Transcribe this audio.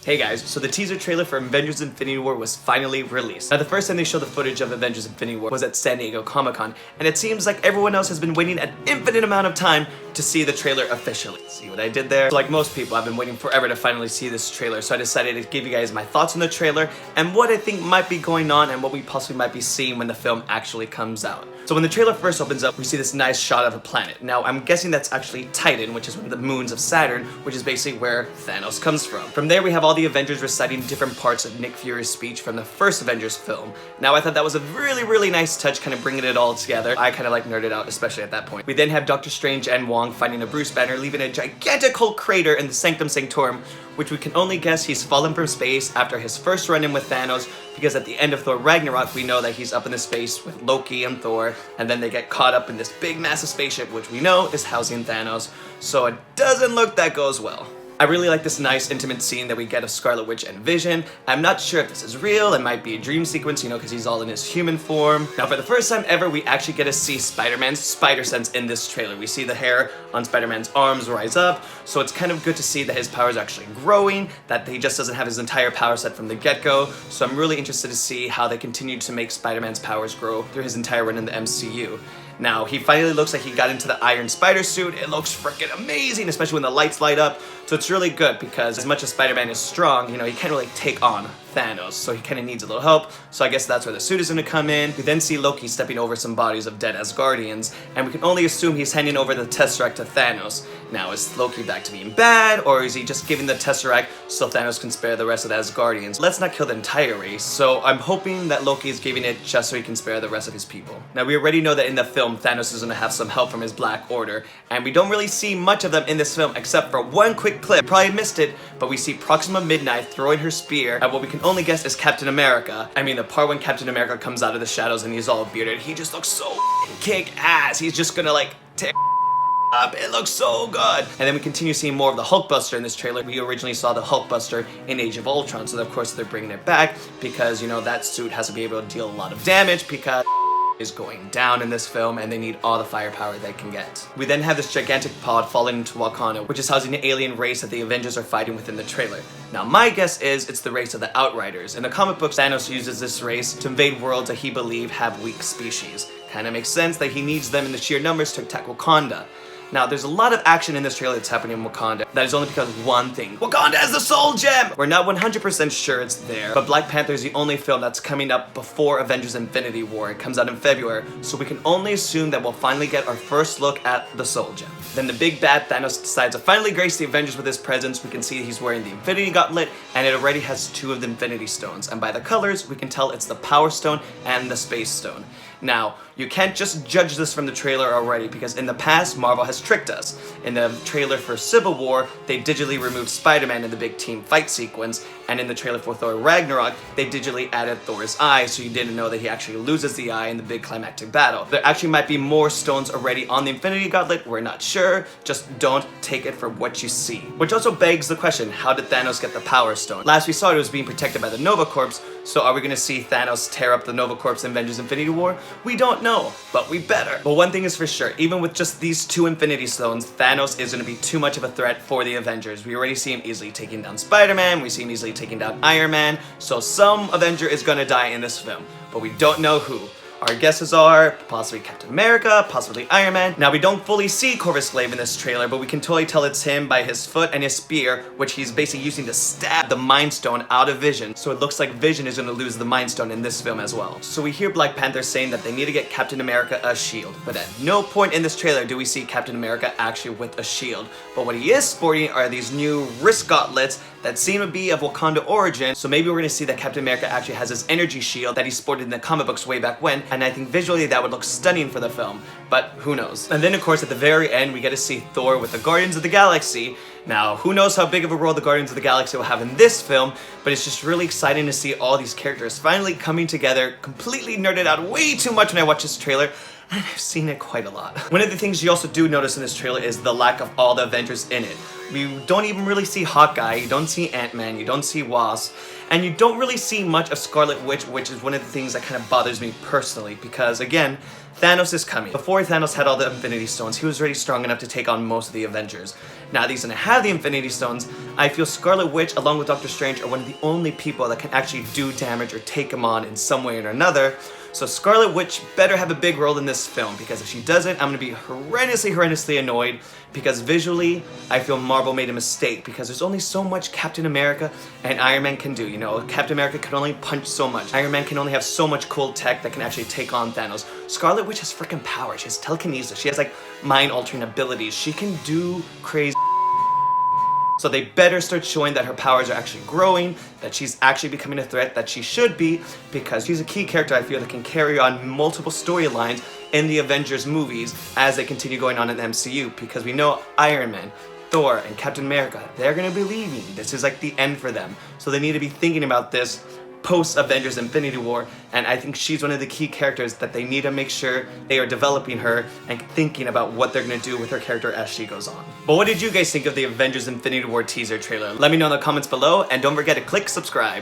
Hey guys, so the teaser trailer for Avengers Infinity War was finally released. Now the first time they showed the footage of Avengers Infinity War was at San Diego Comic-Con, and it seems like everyone else has been waiting an infinite amount of time to see the trailer officially. See what I did there? So like most people, I've been waiting forever to finally see this trailer, so I decided to give you guys my thoughts on the trailer and what I think might be going on and what we possibly might be seeing when the film actually comes out. So when the trailer first opens up, we see this nice shot of a planet. Now I'm guessing that's actually Titan, which is one of the moons of Saturn, which is basically where Thanos comes from. From there we have all the Avengers reciting different parts of Nick Fury's speech from the first Avengers film. Now I thought that was a really nice touch, kind of bringing it all together. I kind of like nerded out, especially at that point. We then have Doctor Strange and Wong finding a Bruce Banner, leaving a gigantical crater in the Sanctum Sanctorum, which we can only guess he's fallen from space after his first run-in with Thanos, because at the end of Thor Ragnarok we know that he's up in the space with Loki and Thor, and then they get caught up in this big massive spaceship, which we know is housing Thanos, so it doesn't look that goes well. I really like this nice intimate scene that we get of Scarlet Witch and Vision. I'm not sure if this is real, it might be a dream sequence, you know, because he's all in his human form. Now for the first time ever, we actually get to see Spider-Man's spider sense in this trailer. We see the hair on Spider-Man's arms rise up, so it's kind of good to see that his power is actually growing, that he just doesn't have his entire power set from the get-go. So I'm really interested to see how they continue to make Spider-Man's powers grow through his entire run in the MCU. Now, he finally looks like he got into the Iron Spider suit. It looks freaking amazing, especially when the lights light up. So it's really good because as much as Spider-Man is strong, you know, he can't really take on Thanos, so he kind of needs a little help. So I guess that's where the suit is going to come in. We then see Loki stepping over some bodies of dead Asgardians, and we can only assume he's handing over the Tesseract to Thanos. Now, is Loki back to being bad, or is he just giving the Tesseract so Thanos can spare the rest of the Asgardians? Let's not kill the entire race, so I'm hoping that Loki is giving it just so he can spare the rest of his people. Now, we already know that in the film, Thanos is going to have some help from his Black Order, and we don't really see much of them in this film except for one quick clip. Probably missed it, but we see Proxima Midnight throwing her spear at what we can only guess is Captain America. I mean, the part when Captain America comes out of the shadows and he's all bearded, he just looks so kick-ass. He's just gonna like tear up. It looks so good. And then we continue seeing more of the Hulkbuster in this trailer. We originally saw the Hulkbuster in Age of Ultron, so of course they're bringing it back because, you know, that suit has to be able to deal a lot of damage because is going down in this film and they need all the firepower they can get. We then have this gigantic pod falling into Wakanda, which is housing the alien race that the Avengers are fighting within the trailer. Now my guess is it's the race of the Outriders. In the comic books, Thanos uses this race to invade worlds that he believes have weak species. Kinda makes sense that he needs them in the sheer numbers to attack Wakanda. Now, there's a lot of action in this trailer that's happening in Wakanda. That is only because of one thing. Wakanda has the Soul Gem! We're not 100% sure it's there, but Black Panther is the only film that's coming up before Avengers Infinity War. It comes out in February, so we can only assume that we'll finally get our first look at the Soul Gem. Then the big bad Thanos decides to finally grace the Avengers with his presence. We can see he's wearing the Infinity Gauntlet, and it already has 2 of the Infinity Stones. And by the colors, we can tell it's the Power Stone and the Space Stone. Now, you can't just judge this from the trailer already because in the past, Marvel has tricked us. In the trailer for Civil War, they digitally removed Spider-Man in the big team fight sequence, and in the trailer for Thor Ragnarok, they digitally added Thor's eye so you didn't know that he actually loses the eye in the big climactic battle. There actually might be more stones already on the Infinity Gauntlet, we're not sure, just don't take it for what you see. Which also begs the question, how did Thanos get the Power Stone? Last we saw it was being protected by the Nova Corps, so are we gonna see Thanos tear up the Nova Corps in Avengers Infinity War? We don't know, but we better. But one thing is for sure, even with just these 2 Infinity Stones, Thanos is gonna be too much of a threat for the Avengers. We already see him easily taking down Spider-Man, we see him easily taking down Iron Man, so some Avenger is gonna die in this film, but we don't know who. Our guesses are possibly Captain America, possibly Iron Man. Now, we don't fully see Corvus Glaive in this trailer, but we can totally tell it's him by his foot and his spear, which he's basically using to stab the Mind Stone out of Vision. So it looks like Vision is going to lose the Mind Stone in this film as well. So we hear Black Panther saying that they need to get Captain America a shield, but at no point in this trailer do we see Captain America actually with a shield. But what he is sporting are these new wrist gauntlets that seem to be of Wakanda origin, so maybe we're going to see that Captain America actually has his energy shield that he sported in the comic books way back when, and I think visually that would look stunning for the film, but who knows. And then of course at the very end we get to see Thor with the Guardians of the Galaxy. Now, who knows how big of a role the Guardians of the Galaxy will have in this film, but it's just really exciting to see all these characters finally coming together. Completely nerded out way too much when I watched this trailer, and I've seen it quite a lot. One of the things you also do notice in this trailer is the lack of all the Avengers in it. We don't even really see Hawkeye, you don't see Ant-Man, you don't see Wasp, and you don't really see much of Scarlet Witch, which is one of the things that kind of bothers me personally, because again, Thanos is coming. Before Thanos had all the Infinity Stones, he was already strong enough to take on most of the Avengers. Now that he's gonna have the Infinity Stones, I feel Scarlet Witch, along with Doctor Strange, are one of the only people that can actually do damage or take him on in some way or another. So Scarlet Witch better have a big role in this film, because if she doesn't, I'm gonna be horrendously annoyed, because visually, I feel Marvel made a mistake, because there's only so much Captain America and Iron Man can do, you know? Captain America can only punch so much. Iron Man can only have so much cool tech that can actually take on Thanos. Scarlet Witch has freaking power. She has telekinesis. She has like mind-altering abilities. She can do crazy. So they better start showing that her powers are actually growing, that she's actually becoming a threat that she should be, because she's a key character I feel that can carry on multiple storylines in the Avengers movies as they continue going on in the MCU, because we know Iron Man, Thor, and Captain America, they're gonna be leaving. This is like the end for them. So they need to be thinking about this post-Avengers Infinity War, and I think she's one of the key characters that they need to make sure they are developing her and thinking about what they're going to do with her character as she goes on. But what did you guys think of the Avengers Infinity War teaser trailer? Let me know in the comments below, and don't forget to click subscribe.